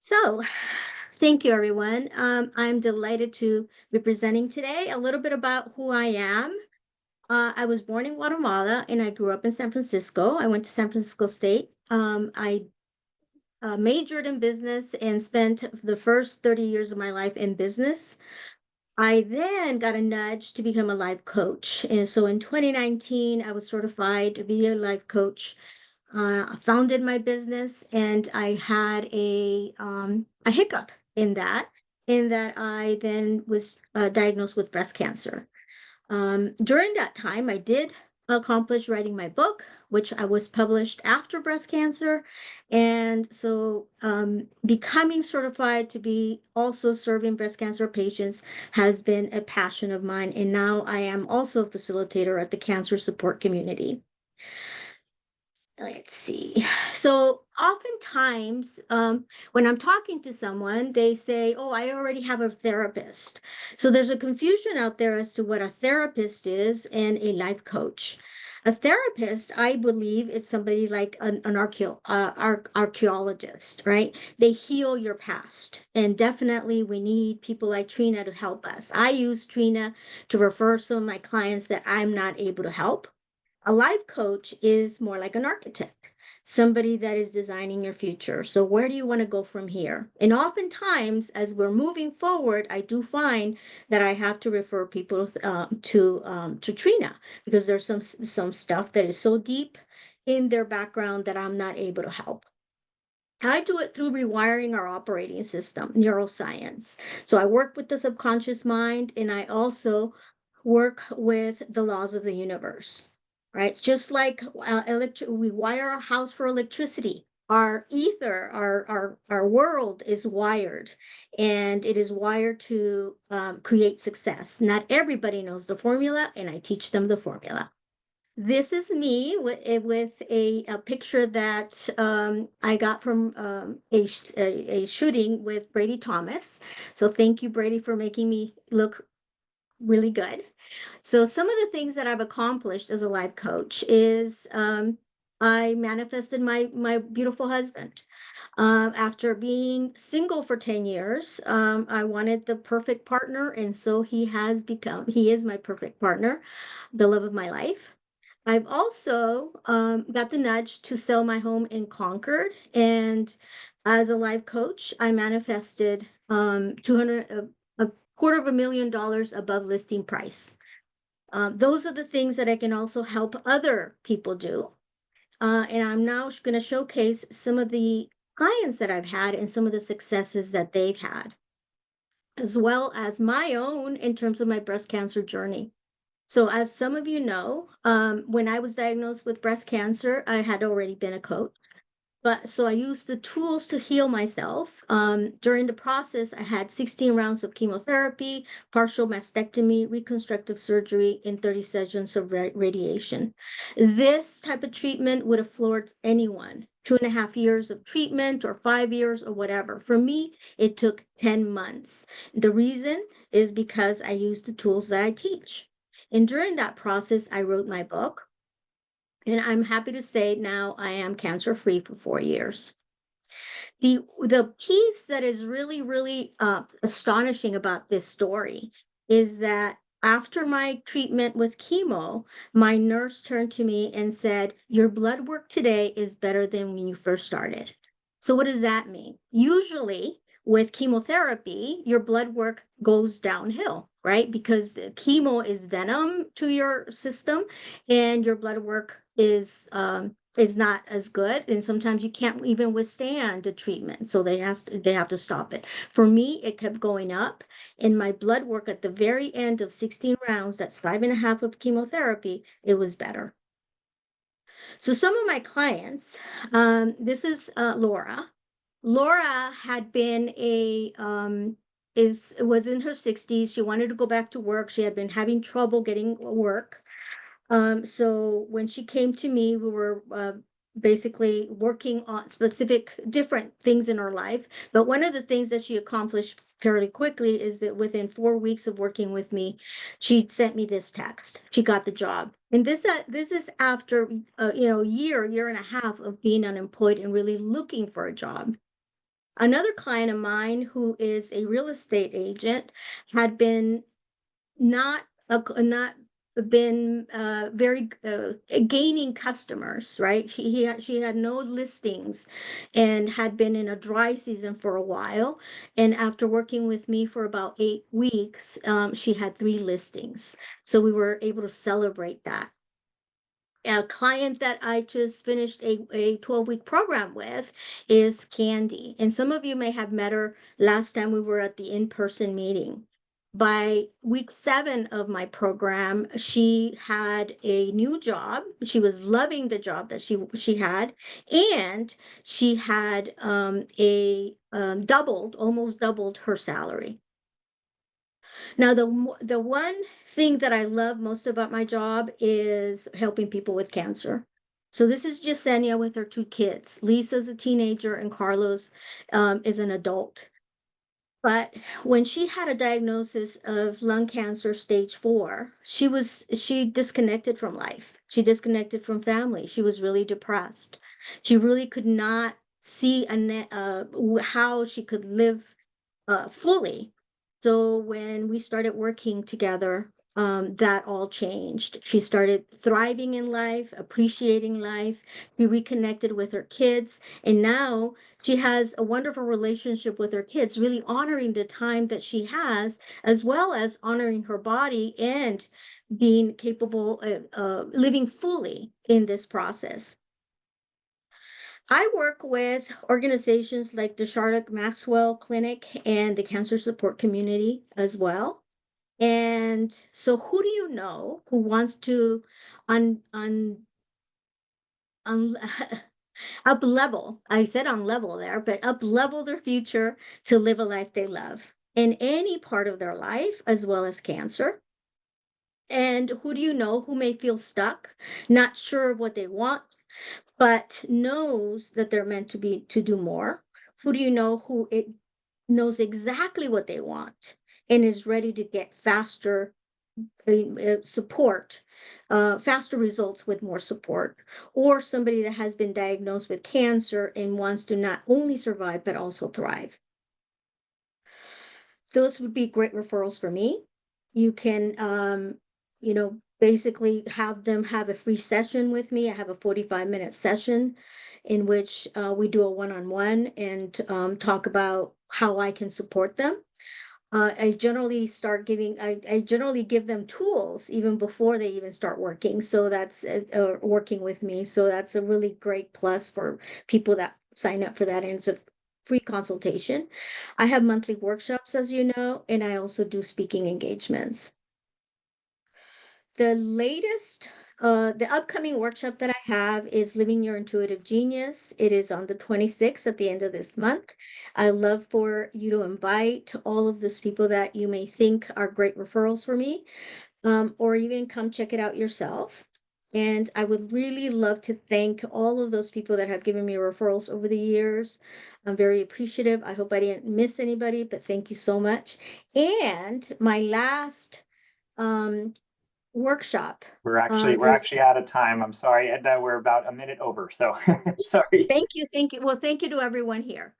So, thank you, everyone. I'm delighted to be presenting today a little bit about who I am. I was born in Guatemala and I grew up in San Francisco. I went to San Francisco State. I majored in business and spent the first 30 years of my life in business. I then got a nudge to become a life coach. And so in 2019, I was certified to be a life coach. Founded my business, and I had a hiccup in that I then was diagnosed with breast cancer. During that time, I did accomplish writing my book, which I was published after breast cancer. And so becoming certified to be also serving breast cancer patients has been a passion of mine. And now I am also a facilitator at the cancer support community. Let's see. So oftentimes, when I'm talking to someone, they say, "Oh, I already have a therapist." So there's a confusion out there as to what a therapist is and a life coach. A therapist, I believe, is somebody like an archaeologist, right? They heal your past. And definitely we need people like Trina to help us. I use Trina to refer some of my clients that I'm not able to help. A life coach is more like an architect, somebody that is designing your future. So where do you want to go from here? And oftentimes, as we're moving forward, I do find that I have to refer people to Trina because there's some stuff that is so deep in their background that I'm not able to help. I do it through rewiring our operating system, neuroscience. So I work with the subconscious mind, and I also work with the laws of the universe, right? It's just like we wire a house for electricity. Our ether, our world is wired, and it is wired to create success. Not everybody knows the formula, and I teach them the formula. This is me with a picture that I got from a shooting with Brady Thomas. So thank you, Brady, for making me look really good. So some of the things that I've accomplished as a life coach is I manifested my beautiful husband. After being single for 10 years, I wanted the perfect partner, and so he is my perfect partner, the love of my life. I've also got the nudge to sell my home in Concord, and as a life coach, I manifested 200 a quarter of $1 million above listing price. Those are the things that I can also help other people do. And I'm now going to showcase some of the clients that I've had and some of the successes that they've had, as well as my own in terms of my breast cancer journey. So, as some of you know, when I was diagnosed with breast cancer, I had already been a coach. But so I used the tools to heal myself. During the process, I had 16 rounds of chemotherapy, partial mastectomy, reconstructive surgery, and 30 sessions of radiation. This type of treatment would have floored anyone. 2.5 years of treatment, or 5 years, or whatever. For me, it took 10 months. The reason is because I used the tools that I teach. And during that process, I wrote my book. And I'm happy to say now I am cancer free for 4 years. The piece that is really astonishing about this story is that after my treatment with chemo, my nurse turned to me and said, "Your blood work today is better than when you first started." So what does that mean? Usually with chemotherapy, your blood work goes downhill, right? Because the chemo is venom to your system, and your blood work is not as good, and sometimes you can't even withstand the treatment, so they have to stop it. For me, it kept going up, and my blood work at the very end of 16 rounds, that's 5.5 of chemotherapy, it was better. So some of my clients, this is Laura. Laura had been was in her 60s. She wanted to go back to work. She had been having trouble getting work. So when she came to me, we were basically working on specific different things in her life. But one of the things that she accomplished fairly quickly is that within 4 weeks of working with me, she sent me this text. She got the job. And this is after year and a half of being unemployed and really looking for a job. Another client of mine who is a real estate agent had been not been very gaining customers, right? She had no listings and had been in a dry season for a while. And after working with me for about 8 weeks, she had 3 listings. So we were able to celebrate that. A client that I just finished a 12-week program with is Candy. And some of you may have met her last time we were at the in-person meeting. By week 7 of my program, she had a new job. She was loving the job that she had, and she had almost doubled her salary. Now, the one thing that I love most about my job is helping people with cancer. So this is Yesenia with her 2 kids. Lisa's a teenager and Carlos is an adult. But when she had a diagnosis of lung cancer stage 4, she disconnected from life. She disconnected from family. She was really depressed. She really could not see how she could live fully. So when we started working together, that all changed. She started thriving in life, appreciating life. We reconnected with her kids, and now she has a wonderful relationship with her kids, really honoring the time that she has, as well as honoring her body and being capable of living fully in this process. I work with organizations like the Charlotte Maxwell Clinic and the Cancer Support Community as well. And so who do you know who wants to un, un, un up level? I said on level there, but up level their future to live a life they love in any part of their life, as well as cancer. And who do you know who may feel stuck, not sure of what they want, but knows that they're meant to do more? Who do you know who it knows exactly what they want and is ready to get faster support, faster results with more support, or somebody that has been diagnosed with cancer and wants to not only survive but also thrive? Those would be great referrals for me. You can, basically have them have a free session with me. I have a 45-minute session in which we do a one-on-one and talk about how I can support them. I generally give them tools even before they even start working. So that's working with me. So that's a really great plus for people that sign up for that. And it's a free consultation. I have monthly workshops, as you know, and I also do speaking engagements. The upcoming workshop that I have is Living Your Intuitive Genius. It is on the 26th at the end of this month. I love for you to invite all of those people that you may think are great referrals for me, or even come check it out yourself. And I would really love to thank all of those people that have given me referrals over the years. I'm very appreciative. I hope I didn't miss anybody, but thank you so much. And my last workshop We're is actually out of time. I'm sorry, Edna. We're about a minute over. So sorry. thank you. Thank you. Well, thank you to everyone here.